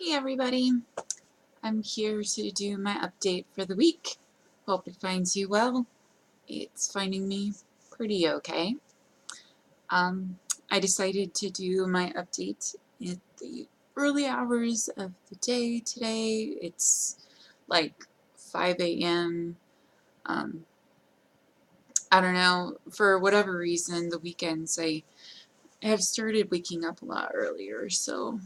Hey everybody, I'm here to do my update for the week. Hope it finds you well. It's finding me pretty okay. Um, I decided to do my update at the early hours of the day today. It's like 5 a.m. Um, I don't know, for whatever reason, the weekends I have started waking up a lot earlier, so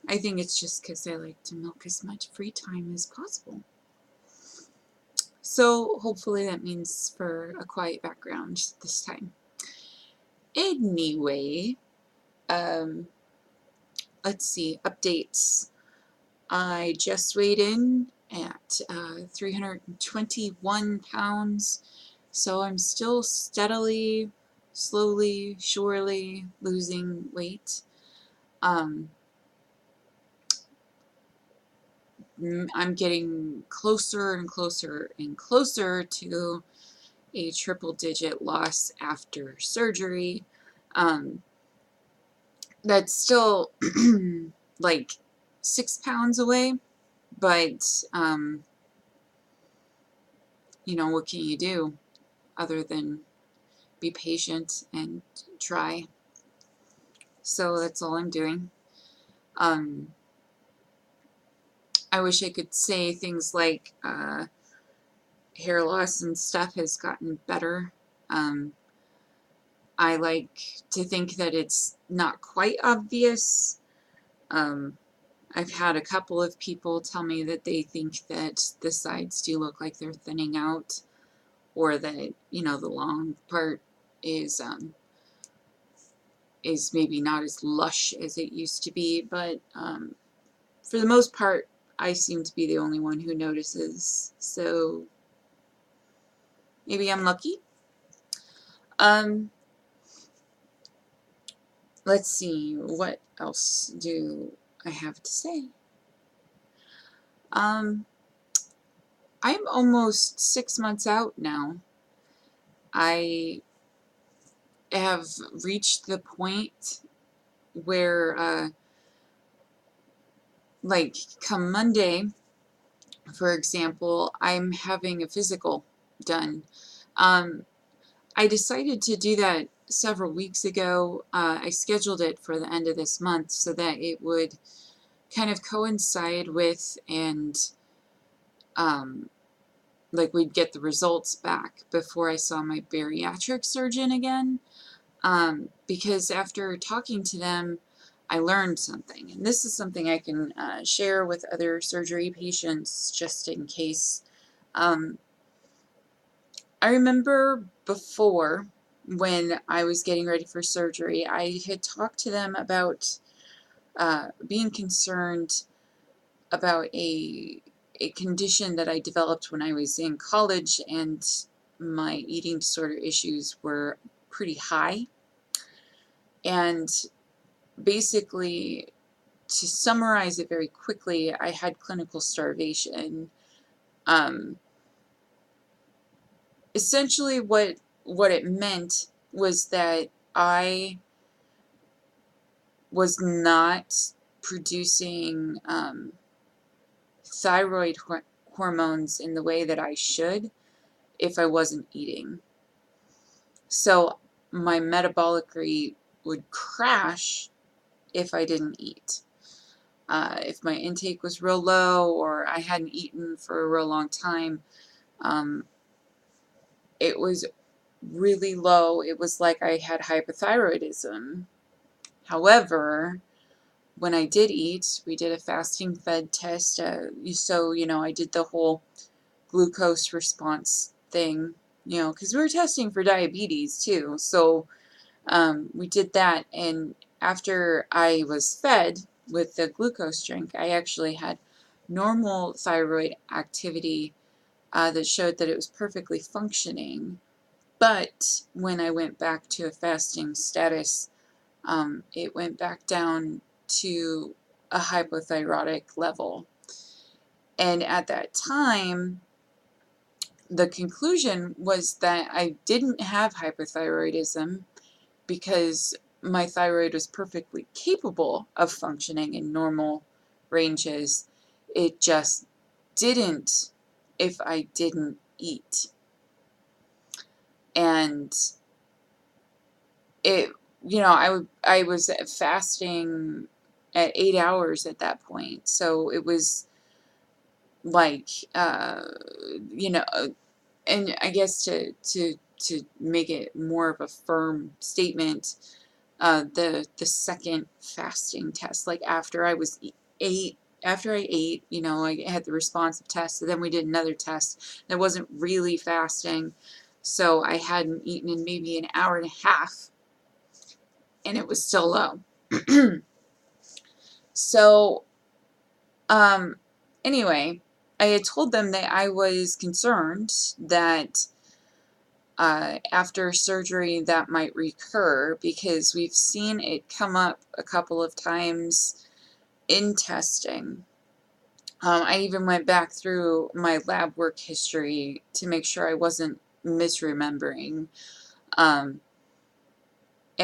I think it's just because I like to milk as much free time as possible. So hopefully that means for a quiet background this time. Anyway, um, let's see, updates. I just weighed in at 321 pounds, so I'm still steadily, slowly, surely losing weight. I'm getting closer and closer and closer to a triple-digit loss after surgery. Um, that's still like 6 pounds away, but you know, what can you do other than be patient and try? So that's all I'm doing. Um, I wish I could say things like hair loss and stuff has gotten better. I like to think that it's not quite obvious. Um, I've had a couple of people tell me that they think that the sides do look like they're thinning out, or that, you know, the long part is maybe not as lush as it used to be, but for the most part, I seem to be the only one who notices, so maybe I'm lucky. Um, let's see, what else do I have to say? I'm almost 6 months out now. I have reached the point where, like, come Monday, for example, I'm having a physical done. Um, I decided to do that several weeks ago. I scheduled it for the end of this month so that it would kind of coincide with, and like, we'd get the results back before I saw my bariatric surgeon again. Because after talking to them, I learned something, and this is something I can share with other surgery patients just in case. I remember before, when I was getting ready for surgery, I had talked to them about being concerned about a condition that I developed when I was in college, and my eating disorder issues were pretty high. And basically, to summarize it very quickly, I had clinical starvation. Essentially, what it meant was that I was not producing thyroid hormones in the way that I should if I wasn't eating. So my metabolic rate would crash if I didn't eat. If my intake was real low, or I hadn't eaten for a real long time, it was really low. It was like I had hypothyroidism. However, when I did eat, we did a fasting fed test. So, you know, I did the whole glucose response thing, you know, because we were testing for diabetes too. So we did that, and after I was fed with the glucose drink, I actually had normal thyroid activity that showed that it was perfectly functioning. But when I went back to a fasting status, it went back down to a hypothyroidic level. And at that time, the conclusion was that I didn't have hypothyroidism, because my thyroid was perfectly capable of functioning in normal ranges. It just didn't if I didn't eat. And it, I was fasting at 8 hours at that point. So it was like, you know, and I guess to make it more of a firm statement, the second fasting test, like after I was ate, after I ate, I had the responsive test, and then we did another test that wasn't really fasting, so I hadn't eaten in maybe an hour and a half, and it was still low. So, anyway, I had told them that I was concerned that after surgery that might recur, because we've seen it come up a couple of times in testing. I even went back through my lab work history to make sure I wasn't misremembering. And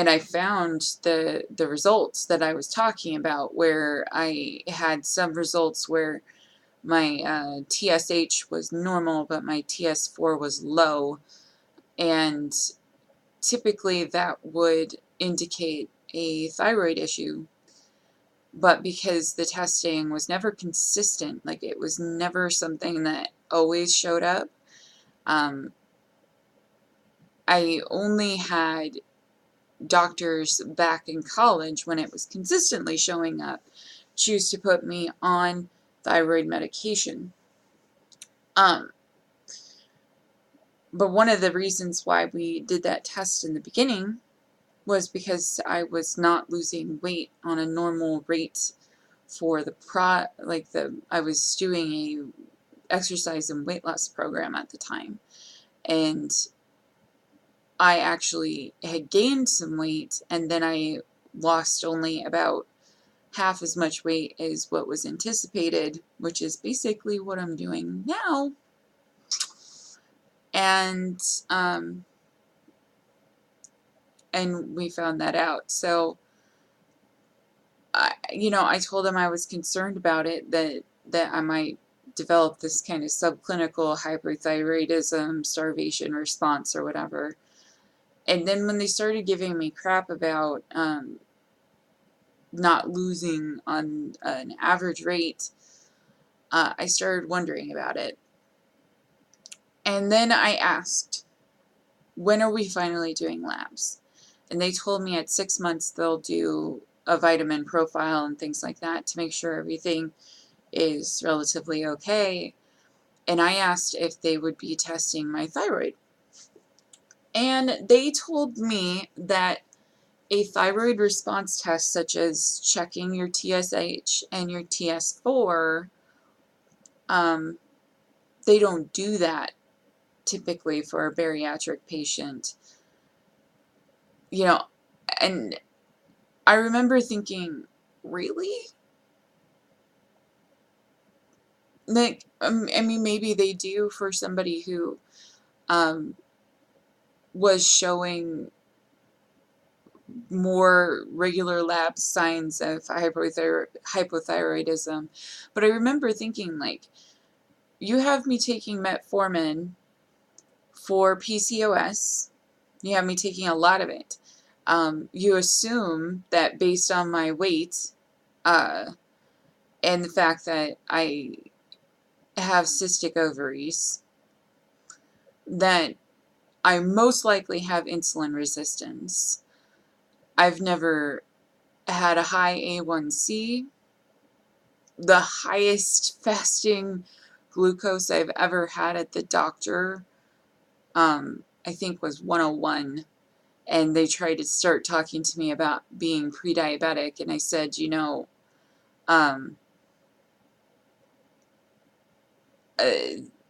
I found the results that I was talking about, where I had some results where my TSH was normal, but my TS4 was low. And typically that would indicate a thyroid issue. But because the testing was never consistent, like it was never something that always showed up, I only had doctors back in college, when it was consistently showing up, choose to put me on thyroid medication. But one of the reasons why we did that test in the beginning was because I was not losing weight on a normal rate for I was doing a exercise and weight loss program at the time, and I actually had gained some weight, and then I lost only about half as much weight as what was anticipated, which is basically what I'm doing now. And we found that out. So I told him I was concerned about it, that I might develop this kind of subclinical hyperthyroidism, starvation response, or whatever. And then when they started giving me crap about not losing on an average rate, I started wondering about it. And then I asked, when are we finally doing labs? And they told me at 6 months they'll do a vitamin profile and things like that to make sure everything is relatively okay. And I asked if they would be testing my thyroid. And they told me that a thyroid response test, such as checking your TSH and your TS4, they don't do that typically for a bariatric patient. And I remember thinking, really? Like, I mean, maybe they do for somebody who was showing more regular lab signs of hypothyroidism. But I remember thinking, like, you have me taking metformin for PCOS. You have me taking a lot of it. You assume that based on my weight and the fact that I have cystic ovaries, that I most likely have insulin resistance. I've never had a high A1C. The highest fasting glucose I've ever had at the doctor, I think, was 101. And they tried to start talking to me about being pre-diabetic, and I said,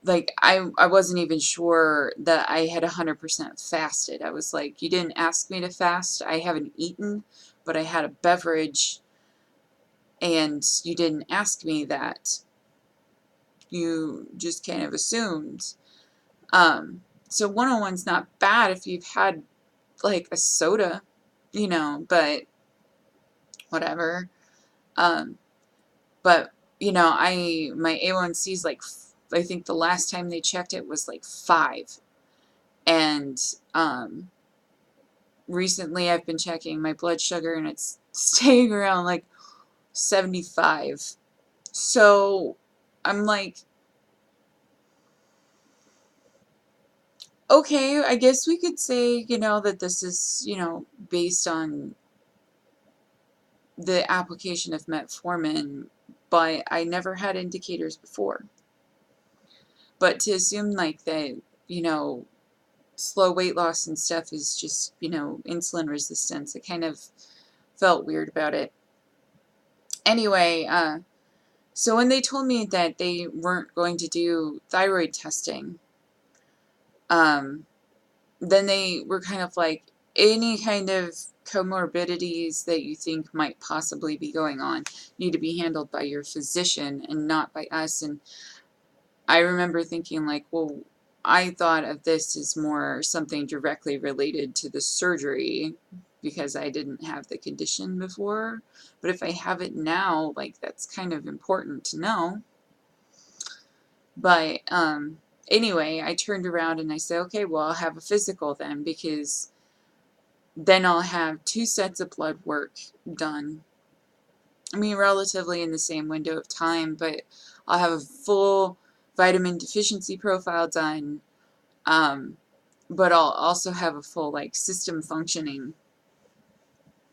like, I wasn't even sure that I had 100% fasted. I was like, you didn't ask me to fast. I haven't eaten, but I had a beverage, and you didn't ask me that. You just kind of assumed. So 101's not bad if you've had, like, a soda, but whatever. But, you know, my A1C is like, I think the last time they checked it was like 5. And recently I've been checking my blood sugar and it's staying around like 75. So I'm like, okay, I guess we could say, you know, that this is, you know, based on the application of metformin, but I never had indicators before. But to assume like that, you know, slow weight loss and stuff is just, you know, insulin resistance, it kind of felt weird about it. Anyway, so when they told me that they weren't going to do thyroid testing, um, then they were kind of like, any kind of comorbidities that you think might possibly be going on need to be handled by your physician and not by us. And I remember thinking like, well, I thought of this as more something directly related to the surgery because I didn't have the condition before. But if I have it now, like, that's kind of important to know. But anyway, I turned around and I said, okay, well, I'll have a physical then, because then I'll have 2 sets of blood work done. I mean, relatively in the same window of time, but I'll have a full vitamin deficiency profile done. But I'll also have a full, like, system functioning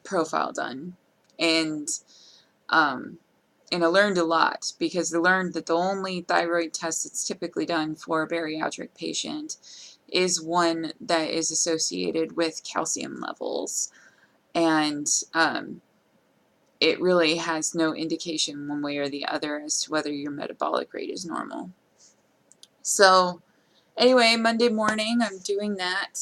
profile done. And um, and I learned a lot, because I learned that the only thyroid test that's typically done for a bariatric patient is one that is associated with calcium levels. And it really has no indication one way or the other as to whether your metabolic rate is normal. So anyway, Monday morning I'm doing that.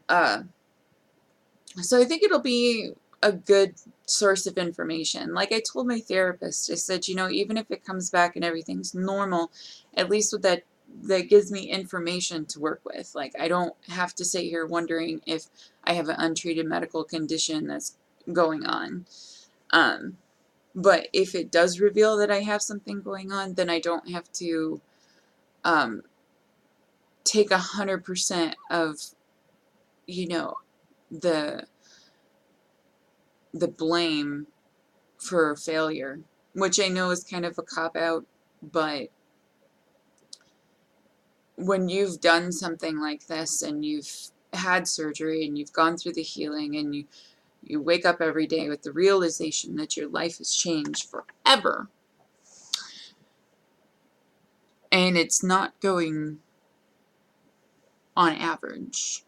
So I think it'll be a good source of information. Like I told my therapist, I said, you know, even if it comes back and everything's normal, at least with that gives me information to work with. Like, I don't have to sit here wondering if I have an untreated medical condition that's going on. But if it does reveal that I have something going on, then I don't have to take 100% of, you know, the blame for failure, which I know is kind of a cop-out, but when you've done something like this and you've had surgery and you've gone through the healing and you wake up every day with the realization that your life has changed forever and it's not going on average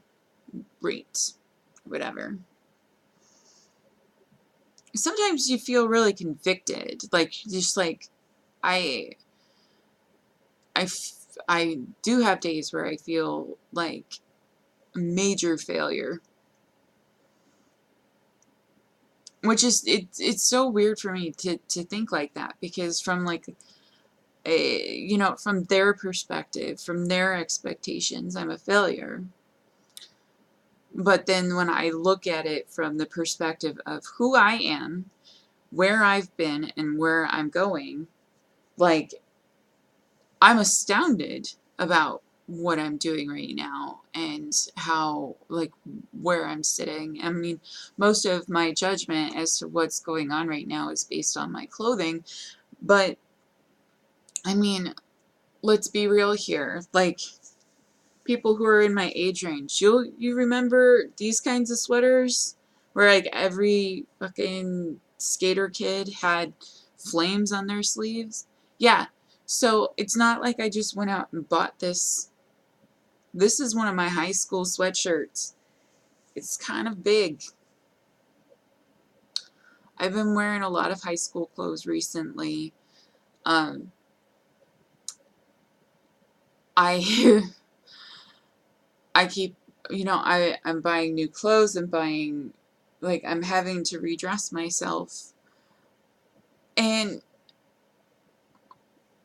rate, whatever. Sometimes you feel really convicted, like, just like, I I do have days where I feel like a major failure, which is, it's so weird for me to think like that, because from like you know, from their perspective, from their expectations, I'm a failure. But then when I look at it from the perspective of who I am, where I've been, and where I'm going, like, I'm astounded about what I'm doing right now and how, like, where I'm sitting. I mean, most of my judgment as to what's going on right now is based on my clothing, but I mean, let's be real here. Like, people who are in my age range, you remember these kinds of sweaters where like every fucking skater kid had flames on their sleeves? Yeah. So it's not like I just went out and bought this. This is one of my high school sweatshirts. It's kind of big. I've been wearing a lot of high school clothes recently. Um, I I keep, you know, I'm buying new clothes and buying, like, I'm having to redress myself and,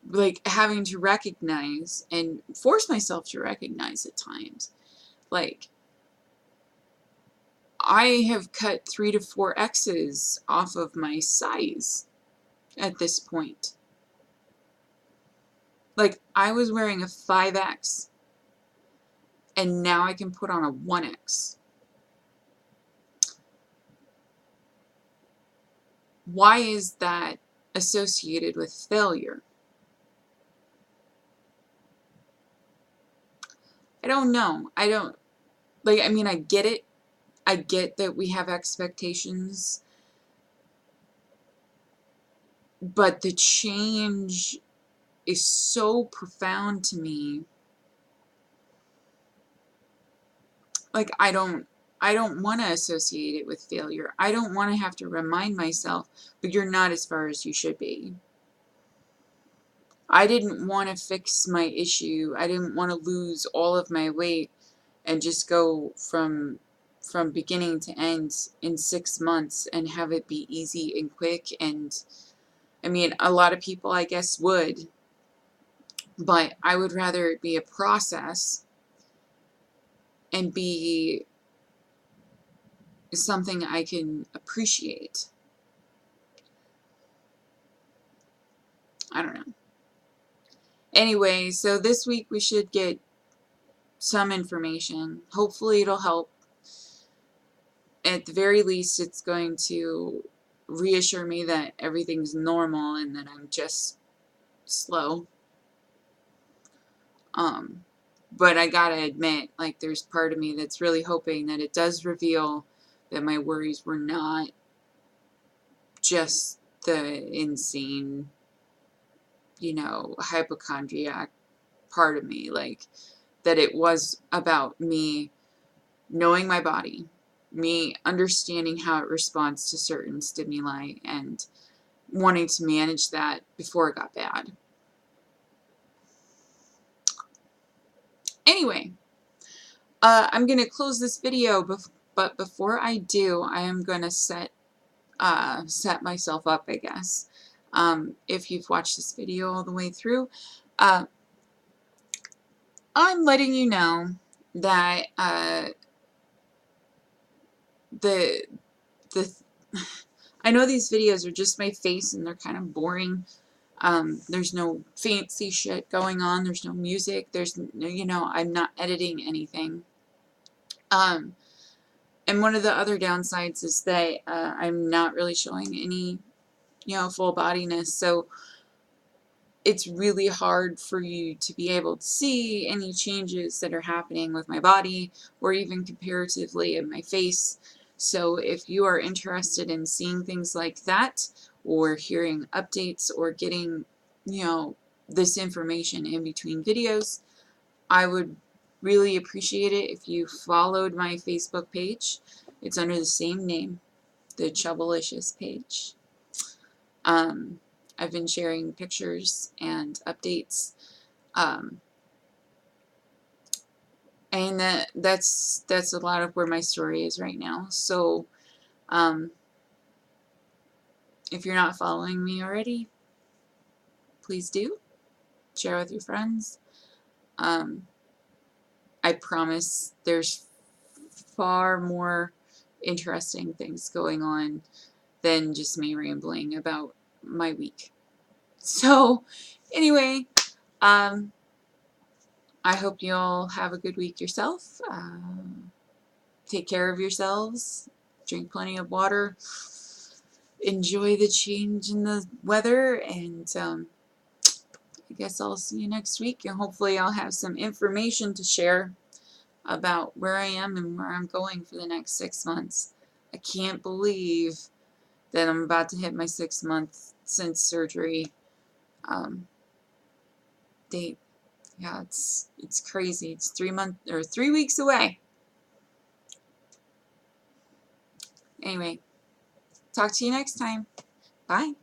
like, having to recognize and force myself to recognize at times, like, I have cut 3 to 4 X's off of my size at this point. Like, I was wearing a 5X, and now I can put on a 1X. Why is that associated with failure? I don't know. I don't, like, I mean, I get it. I get that we have expectations, but the change is so profound to me. Like, I don't want to associate it with failure. I don't want to have to remind myself, but you're not as far as you should be. I didn't want to fix my issue. I didn't want to lose all of my weight and just go from beginning to end in 6 months and have it be easy and quick. And I mean, a lot of people, I guess, would, but I would rather it be a process and be something I can appreciate. I don't know. Anyway, so this week we should get some information. Hopefully it'll help. At the very least, it's going to reassure me that everything's normal and that I'm just slow. But I gotta admit, like, there's part of me that's really hoping that it does reveal that my worries were not just the insane, you know, hypochondriac part of me. Like, that it was about me knowing my body, me understanding how it responds to certain stimuli, and wanting to manage that before it got bad. Anyway, I'm going to close this video, but before I do, I am going to set myself up, I guess. If you've watched this video all the way through, I'm letting you know that the I know these videos are just my face and they're kind of boring. There's no fancy shit going on. There's no music. There's no, you know, I'm not editing anything. And one of the other downsides is that I'm not really showing any, you know, full bodiness. So it's really hard for you to be able to see any changes that are happening with my body or even comparatively in my face. So if you are interested in seeing things like that, or hearing updates, or getting, you know, this information in between videos, I would really appreciate it if you followed my Facebook page. It's under the same name, the Chubbleicious page. I've been sharing pictures and updates, and that's a lot of where my story is right now. So if you're not following me already, please do. Share with your friends. I promise there's far more interesting things going on than just me rambling about my week. So anyway, I hope you all have a good week yourself. Take care of yourselves. Drink plenty of water. Enjoy the change in the weather. And I guess I'll see you next week. And hopefully I'll have some information to share about where I am and where I'm going for the next 6 months. I can't believe that I'm about to hit my 6th month since surgery date. Yeah, it's crazy. It's 3 weeks away. Anyway, talk to you next time. Bye.